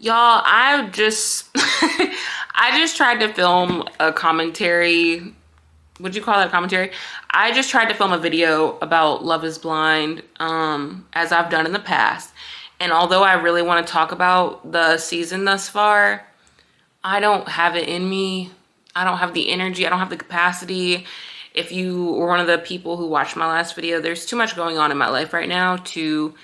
Y'all, I just tried to film a commentary. Would you call that a commentary? I just tried to film a video about Love is Blind, as I've done in the past. And although I really want to talk about the season thus far, I don't have it in me. I don't have the energy. I don't have the capacity. If you were one of the people who watched my last video, there's too much going on in my life right now to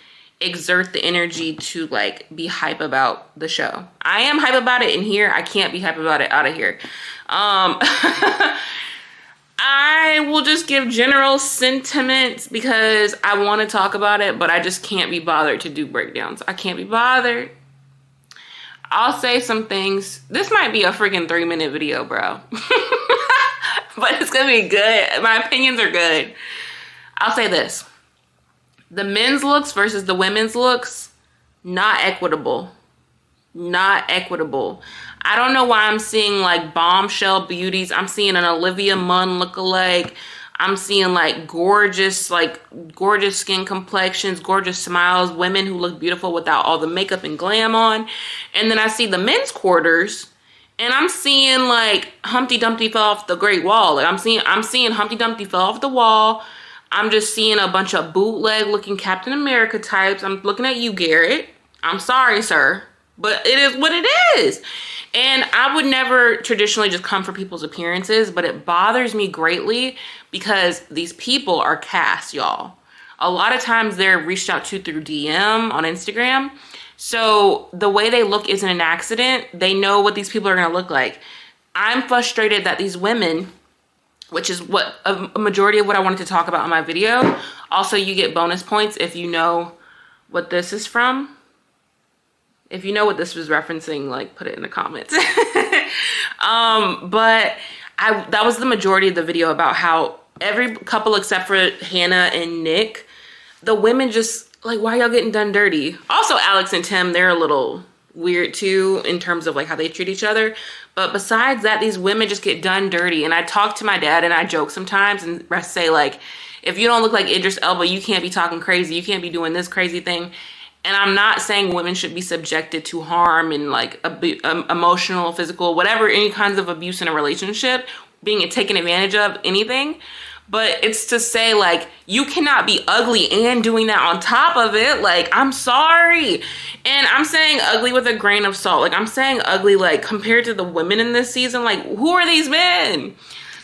exert the energy to like be hype about the show. I am hype about it in here. I can't be hype about it out of here. I will just give general sentiments because I want to talk about it, but I just can't be bothered to do breakdowns. I can't be bothered. I'll say some things. This might be a freaking 3-minute video, bro. But it's gonna be good. My opinions are good. I'll say this. The men's looks versus the women's looks, not equitable. Not equitable. I don't know why I'm seeing like bombshell beauties. I'm seeing an Olivia Munn lookalike. I'm seeing like gorgeous skin complexions, gorgeoss smiles, women who look beautiful without all the makeup and glam on. And then I see the men's quarters and I'm seeing like Humpty Dumpty fell off the Great Wall. Like I'm seeing Humpty Dumpty fell off the wall. I'm just seeing a bunch of bootleg looking Captain America types. I'm looking at you, Garrett. I'm sorry, sir, but it is what it is. And I would never traditionally just come for people's appearances, but it bothers me greatly because these people are cast, y'all. A lot of times they're reached out to through DM on Instagram. So the way they look isn't an accident. They know what these people are going to look like. I'm frustrated that these women, which is what a majority of what I wanted to talk about in my video. Also, you get bonus points if you know what this is from. If you know what this was referencing, like put it in the comments. But that was the majority of the video about how every couple except for Hannah and Nick, the women just like, why y'all getting done dirty? Also, Alex and Tim, they're a little weird too in terms of like how they treat each other. But besides that, these women just get done dirty. And I talk to my dad and I joke sometimes and say like, if you don't look like Idris Elba, you can't be talking crazy. You can't be doing this crazy thing. And I'm not saying women should be subjected to harm and like emotional, physical, whatever, any kinds of abuse in a relationship, being taken advantage of, anything. But it's to say like, you cannot be ugly and doing that on top of it. Like, I'm sorry. And I'm saying ugly with a grain of salt. Like, I'm saying ugly, like compared to the women in this season, like who are these men?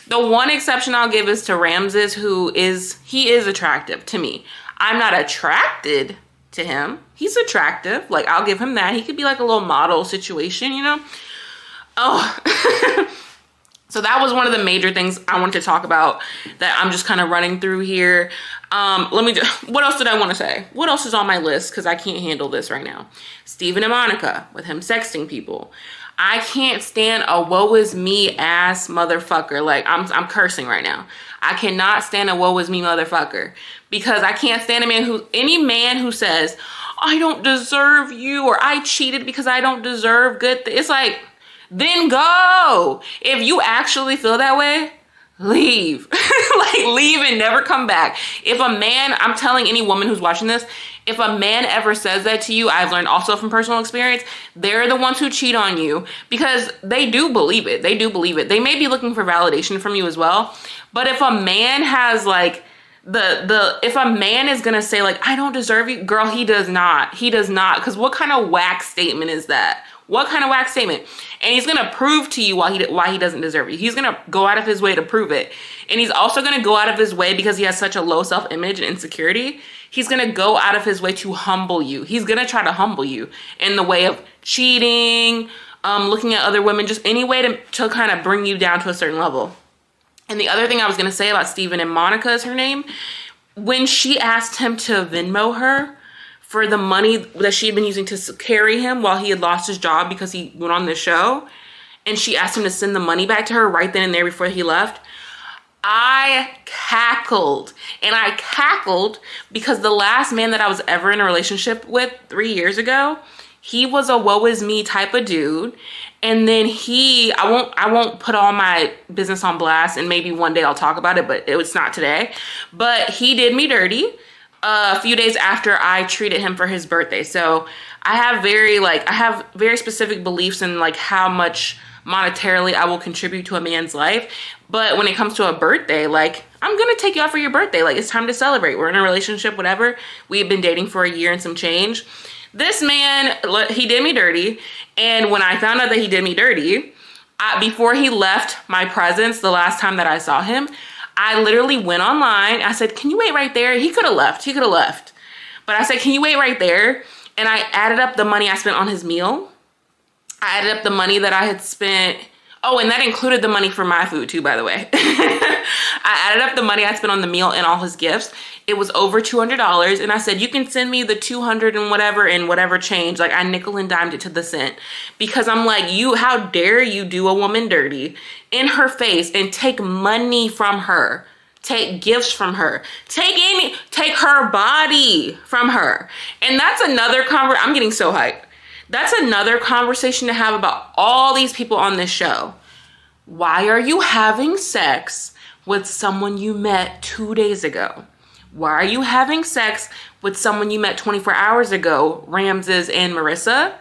The one exception I'll give is to Ramses, he is attractive to me. I'm not attracted to him. He's attractive. Like, I'll give him that. He could be like a little model situation, you know? Oh, so that was one of the major things I wanted to talk about that I'm just kind of running through here. What else did I want to say? What else is on my list? Because I can't handle this right now. Steven and Monica with him sexting people. I can't stand a woe is me ass motherfucker. Like, I'm cursing right now. I cannot stand a woe is me motherfucker because I can't stand any man who says, I don't deserve you, or I cheated because I don't deserve it's like, then go. If you actually feel that way, leave. Like, leave and never come back. If a man, I'm telling any woman who's watching this, if a man ever says that to you, I've learned also from personal experience, they're the ones who cheat on you because they do believe it. They do believe it. They may be looking for validation from you as well. But if a man has like if a man is going to say like, I don't deserve you, girl, he does not. He does not. Because what kind of whack statement is that? What kind of whack statement? And he's going to prove to you why he doesn't deserve you. He's going to go out of his way to prove it. And he's also going to go out of his way because he has such a low self-image and insecurity. He's going to go out of his way to humble you. He's going to try to humble you in the way of cheating, looking at other women, just any way to kind of bring you down to a certain level. And the other thing I was going to say about Steven and Monica is her name. When she asked him to Venmo her for the money that she had been using to carry him while he had lost his job because he went on the show, and she asked him to send the money back to her right then and there before he left, I cackled. And I cackled because the last man that I was ever in a relationship with 3 years ago, he was a woe is me type of dude. And then I won't put all my business on blast, and maybe one day I'll talk about it, but it's not today. But he did me dirty. a few days after I treated him for his birthday. So I have very specific beliefs in like how much monetarily I will contribute to a man's life. But when it comes to a birthday, like, I'm gonna take you out for your birthday. Like, it's time to celebrate. We're in a relationship, whatever. We've been dating for a year and some change. This man, he did me dirty. And when I found out that he did me dirty, before he left my presence the last time that I saw him, I literally went online. I said, can you wait right there? He could have left. But I said, can you wait right there? And I added up the money I spent on his meal. I added up the money that I had spent. Oh, and that included the money for my food too, by the way. I added up the money I spent on the meal and all his gifts. It was over $200. And I said, you can send me the 200 and whatever change. Like, I nickel and dimed it to the cent. Because I'm like, how dare you do a woman dirty in her face and take money from her. Take gifts from her. Take her body from her. And that's another I'm getting so hyped. That's another conversation to have about all these people on this show. Why are you having sex with someone you met 2 days ago? Why are you having sex with someone you met 24 hours ago, Ramses and Marissa?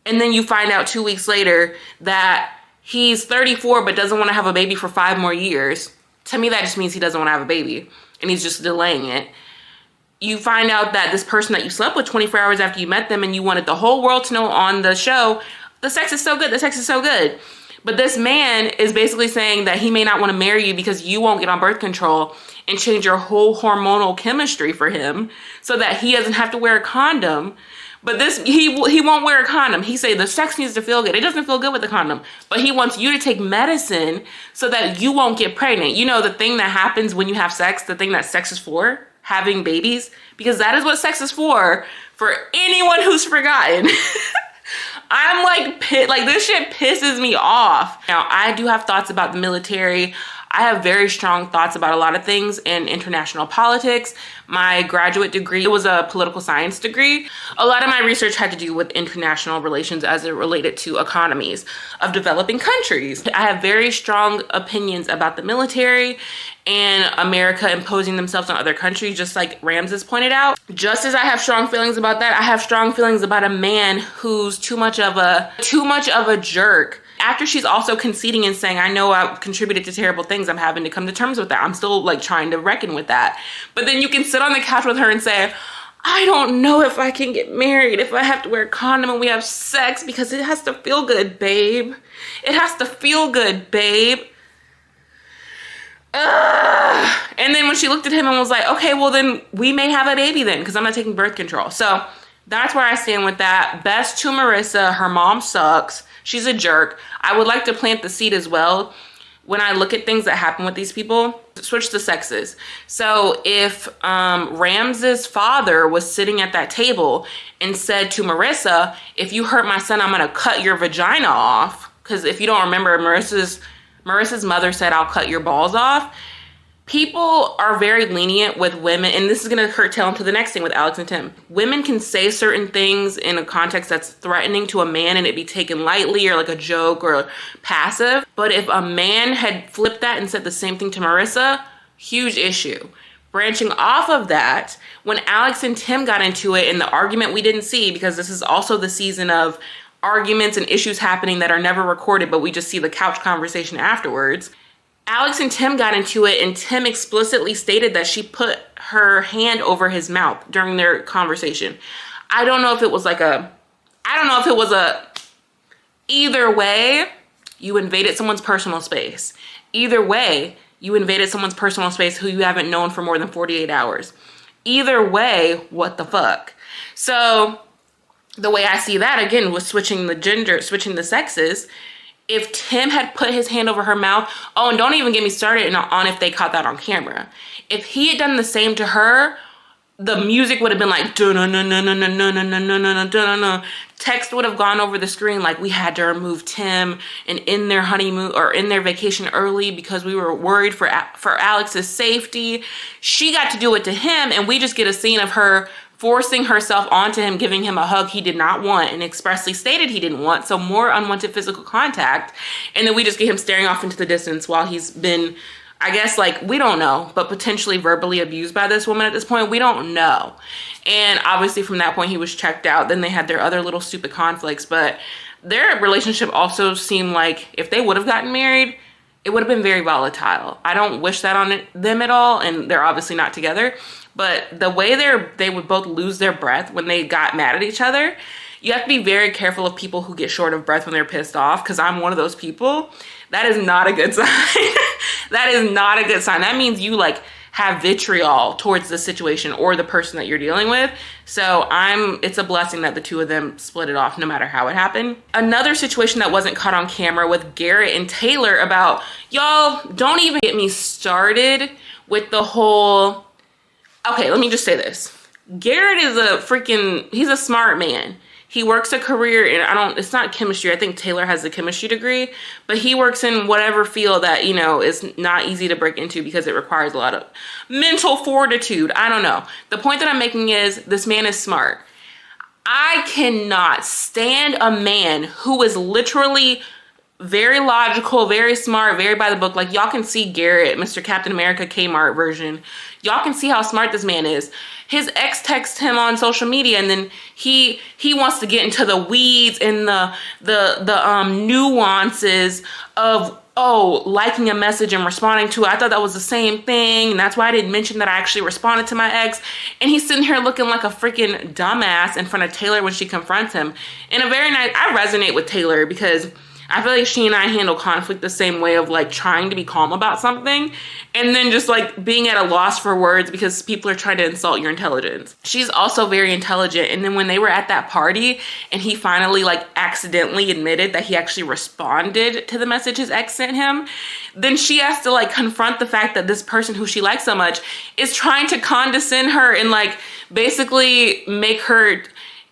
And then you find out 2 weeks later that he's 34 but doesn't want to have a baby for 5 more years. To me, that just means he doesn't want to have a baby and he's just delaying it. You find out that this person that you slept with 24 hours after you met them and you wanted the whole world to know on the show, the sex is so good. But this man is basically saying that he may not want to marry you because you won't get on birth control and change your whole hormonal chemistry for him so that he doesn't have to wear a condom. But he won't wear a condom. He say the sex needs to feel good. It doesn't feel good with the condom. But he wants you to take medicine so that you won't get pregnant. You know, the thing that happens when you have sex, the thing that sex is for? Having babies, because that is what sex is for anyone who's forgotten. I'm like this shit pisses me off. Now, I do have thoughts about the military. I have very strong thoughts about a lot of things in international politics. My graduate degree was a political science degree. A lot of my research had to do with international relations as it related to economies of developing countries. I have very strong opinions about the military and America imposing themselves on other countries, just like Ramses pointed out. Just as I have strong feelings about that, I have strong feelings about a man who's too much of a jerk. After she's also conceding and saying, I know I've contributed to terrible things, I'm having to come to terms with that. I'm still like trying to reckon with that. But then you can sit on the couch with her and say, I don't know if I can get married, if I have to wear a condom and we have sex because it has to feel good, babe. It has to feel good, babe. And then when she looked at him and was like, okay, well then we may have a baby then because I'm not taking birth control. So that's where I stand with that. Best to Marissa. Her mom sucks. She's a jerk. I would like to plant the seed as well. When I look at things that happen with these people, switch the sexes. So if Ramses' father was sitting at that table and said to Marissa, if you hurt my son, I'm going to cut your vagina off. Because if you don't remember, Marissa's mother said, I'll cut your balls off. People are very lenient with women, and this is going to curtail to the next thing with Alex and Tim. Women can say certain things in a context that's threatening to a man and it be taken lightly or like a joke or passive. But if a man had flipped that and said the same thing to Marissa, huge issue. Branching off of that, when Alex and Tim got into it in the argument we didn't see, because this is also the season of arguments and issues happening that are never recorded, but we just see the couch conversation afterwards. Alex and Tim got into it, and Tim explicitly stated that she put her hand over his mouth during their conversation. I don't know if it was either way, you invaded someone's personal space. Either way, you invaded someone's personal space who you haven't known for more than 48 hours. Either way, what the fuck? So the way I see that, again, was switching the sexes. If Tim had put his hand over her mouth, oh, and don't even get me started on if they caught that on camera. If he had done the same to her, the music would have been like, text would have gone over the screen like we had to remove Tim and in their honeymoon or in their vacation early because we were worried for Alex's safety. She got to do it to him, and we just get a scene of her forcing herself onto him, giving him a hug he did not want and expressly stated he didn't want. So more unwanted physical contact. And then we just get him staring off into the distance while he's been I guess, like, we don't know, but potentially verbally abused by this woman at this point. We don't know. And obviously from that point, he was checked out. Then they had their other little stupid conflicts. But their relationship also seemed like if they would have gotten married, it would have been very volatile. I don't wish that on them at all. And they're obviously not together. But the way they would both lose their breath when they got mad at each other, you have to be very careful of people who get short of breath when they're pissed off, because I'm one of those people. That is not a good sign. That is not a good sign. That means you like have vitriol towards the situation or the person that you're dealing with. So it's a blessing that the two of them split it off no matter how it happened. Another situation that wasn't caught on camera with Garrett and Taylor about, y'all, don't even get me started with the whole, okay, let me just say this. Garrett is he's a smart man. He works a career in, it's not chemistry. I think Taylor has a chemistry degree, but he works in whatever field that, is not easy to break into because it requires a lot of mental fortitude. I don't know. The point that I'm making is this man is smart. I cannot stand a man who is literally very logical, very smart, very by the book. Like, y'all can see Garrett, Mr. Captain America Kmart version. Y'all can see how smart this man is. His ex texts him on social media, and then he wants to get into the weeds and the nuances of, liking a message and responding to it. I thought that was the same thing, and that's why I didn't mention that I actually responded to my ex. And he's sitting here looking like a freaking dumbass in front of Taylor when she confronts him. And I resonate with Taylor because I feel like she and I handle conflict the same way, of like trying to be calm about something and then just like being at a loss for words because people are trying to insult your intelligence. She's also very intelligent. And then when they were at that party and he finally like accidentally admitted that he actually responded to the message his ex sent him, then she has to like confront the fact that this person who she likes so much is trying to condescend her and like basically make her.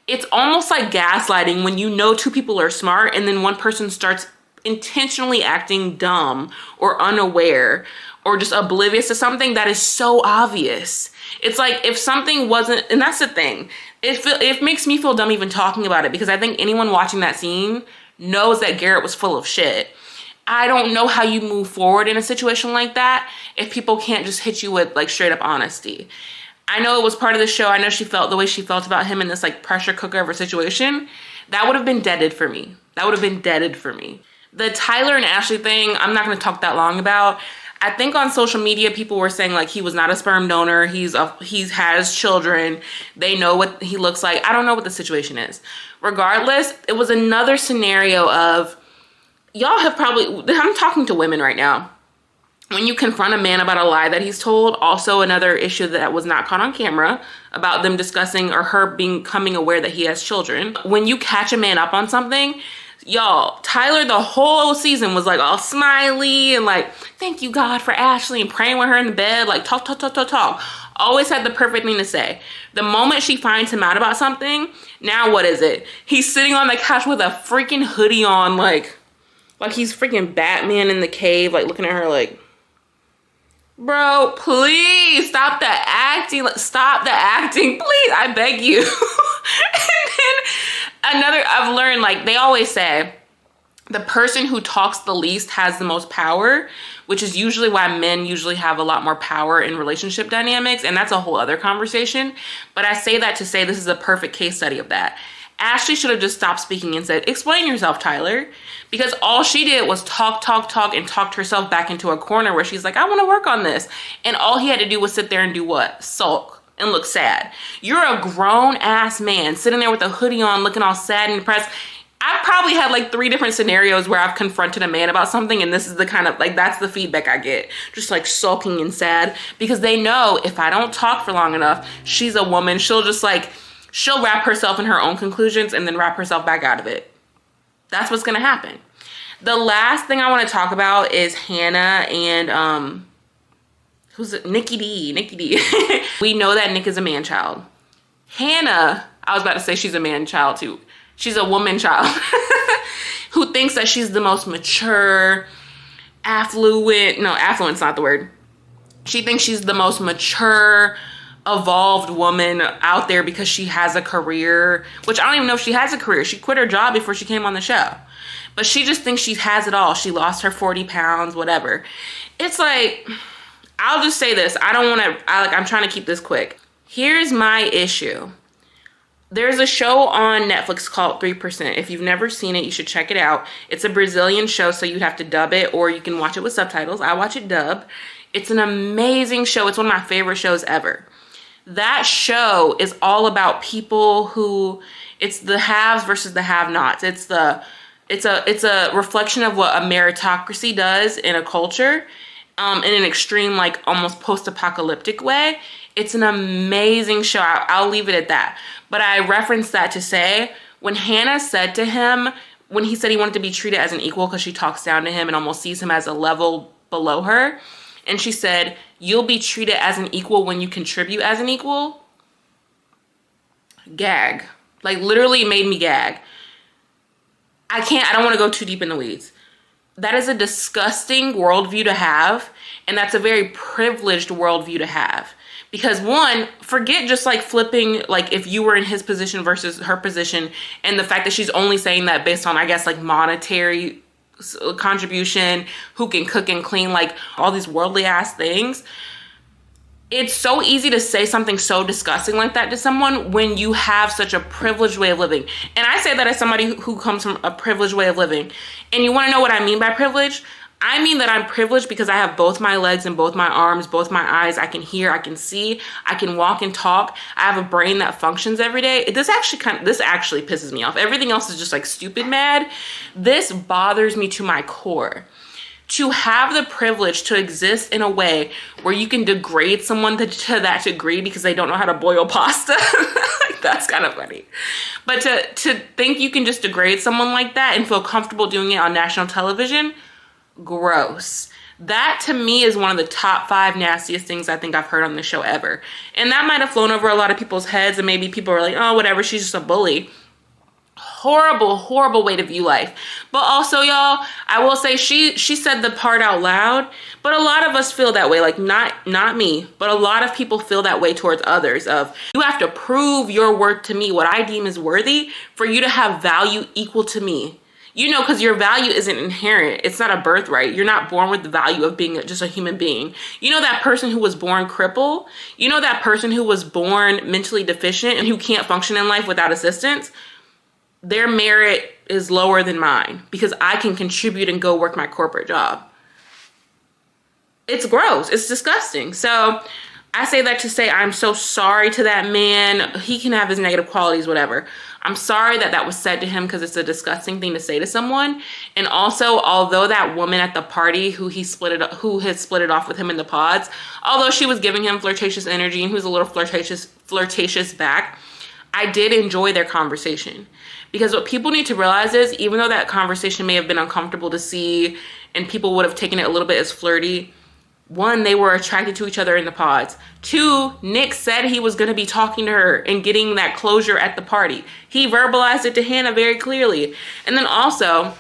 It's almost like gaslighting when you know two people are smart and then one person starts intentionally acting dumb or unaware or just oblivious to something that is so obvious. It's like if something wasn't, and that's the thing, it makes me feel dumb even talking about it, because I think anyone watching that scene knows that Garrett was full of shit. I don't know how you move forward in a situation like that if people can't just hit you with like straight up honesty. I know it was part of the show. I know she felt the way she felt about him in this like pressure cooker of a situation. That would have been deaded for me. The Tyler and Ashley thing, I'm not going to talk that long about. I think on social media, people were saying like he was not a sperm donor. He has children. They know what he looks like. I don't know what the situation is. Regardless, it was another scenario of, y'all have probably, I'm talking to women right now. When you confront a man about a lie that he's told, also another issue that was not caught on camera about them discussing or her becoming aware that he has children. When you catch a man up on something, y'all, Tyler the whole season was like all smiley and like, thank you God for Ashley, and praying with her in the bed, like talk. Always had the perfect thing to say. The moment she finds him out about something, now what is it? He's sitting on the couch with a freaking hoodie on, like he's freaking Batman in the cave, like looking at her like, bro, please stop the acting, please, I beg you. And then I've learned, like they always say, the person who talks the least has the most power, which is usually why men usually have a lot more power in relationship dynamics. And that's a whole other conversation. But I say that to say this is a perfect case study of that. Ashley should have just stopped speaking and said, explain yourself, Tyler. Because all she did was talk and talked herself back into a corner where she's like, I want to work on this. And all he had to do was sit there and do what? Sulk and look sad. You're a grown ass man sitting there with a hoodie on, looking all sad and depressed. I've probably had like 3 different scenarios where I've confronted a man about something, and this is the kind of like, that's the feedback I get. Just like sulking and sad, because they know if I don't talk for long enough, she's a woman. She'll wrap herself in her own conclusions and then wrap herself back out of it. That's what's going to happen. The last thing I want to talk about is Hannah and, who's it? Nikki D. We know that Nick is a man child. Hannah, I was about to say she's a man child too. She's a woman child who thinks that she's the most mature, affluent's not the word. She thinks she's the most mature, evolved woman out there because she has a career, which I don't even know if she has a career. She quit her job before she came on the show. But she just thinks she has it all. She lost her 40 pounds, whatever. It's like, I'll just say this. I don't want to, I'm trying to keep this quick. Here's my issue. There's a show on Netflix called 3%. If you've never seen it, you should check it out. It's a Brazilian show, so you'd have to dub it, or you can watch it with subtitles. I watch it dub. It's an amazing show. It's one of my favorite shows ever. That show is all about people who, it's the haves versus the have-nots. It's a reflection of what a meritocracy does in a culture, in an extreme, like almost post-apocalyptic way. It's an amazing show. I'll leave it at that. But I referenced that to say, when Hannah said to him, when he said he wanted to be treated as an equal because she talks down to him and almost sees him as a level below her, and she said, you'll be treated as an equal when you contribute as an equal. Gag. Like, literally made me gag. I don't want to go too deep in the weeds. That is a disgusting worldview to have, and that's a very privileged worldview to have. Because one, forget just like flipping, like if you were in his position versus her position, and the fact that she's only saying that based on, I guess, like monetary contribution, who can cook and clean, like all these worldly ass things. It's so easy to say something so disgusting like that to someone when you have such a privileged way of living. And I say that as somebody who comes from a privileged way of living. And you want to know what I mean by privilege? I mean that I'm privileged because I have both my legs and both my arms, both my eyes. I can hear, I can see, I can walk and talk. I have a brain that functions every day. This actually pisses me off. Everything else is just like stupid mad. This bothers me to my core. To have the privilege to exist in a way where you can degrade someone to that degree because they don't know how to boil pasta. Like, that's kind of funny. But to think you can just degrade someone like that and feel comfortable doing it on national television, gross. That to me is one of the top 5 nastiest things I think I've heard on the show ever. And that might have flown over a lot of people's heads, and maybe people are like, oh, whatever, she's just a bully. Horrible, horrible way to view life. But also, y'all, I will say she said the part out loud, but a lot of us feel that way. Like, not me, but a lot of people feel that way towards others of, you have to prove your worth to me, what I deem is worthy, for you to have value equal to me. You know, because your value isn't inherent. It's not a birthright. You're not born with the value of being just a human being. You know that person who was born crippled? You know that person who was born mentally deficient and who can't function in life without assistance? Their merit is lower than mine because I can contribute and go work my corporate job. It's gross. It's disgusting. So I say that to say I'm so sorry to that man. He can have his negative qualities, whatever. I'm sorry that that was said to him because it's a disgusting thing to say to someone. And also, although that woman at the party who had split it off with him in the pods, although she was giving him flirtatious energy and he was a little flirtatious back, I did enjoy their conversation. Because what people need to realize is, even though that conversation may have been uncomfortable to see and people would have taken it a little bit as flirty, 1, they were attracted to each other in the pods. 2, Nick said he was going to be talking to her and getting that closure at the party. He verbalized it to Hannah very clearly. And then also,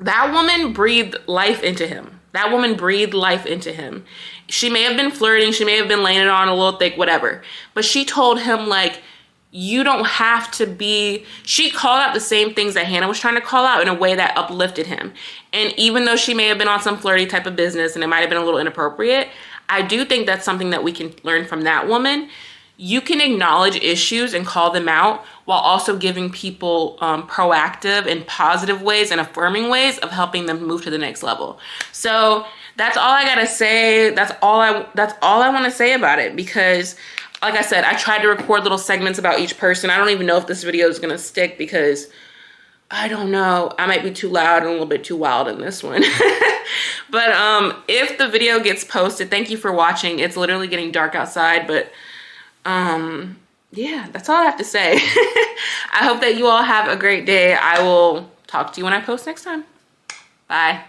that woman breathed life into him. That woman breathed life into him. She may have been flirting. She may have been laying it on a little thick, whatever. But she told him, like, you don't have to be, she called out the same things that Hannah was trying to call out in a way that uplifted him. And even though she may have been on some flirty type of business and it might have been a little inappropriate, I do think that's something that we can learn from that woman. You can acknowledge issues and call them out while also giving people proactive and positive ways and affirming ways of helping them move to the next level. So that's all I gotta say. That's all I want to say about it, because like I said, I tried to record little segments about each person. I don't even know if this video is going to stick because I don't know. I might be too loud and a little bit too wild in this one. But if the video gets posted, thank you for watching. It's literally getting dark outside, but yeah, that's all I have to say. I hope that you all have a great day. I will talk to you when I post next time. Bye.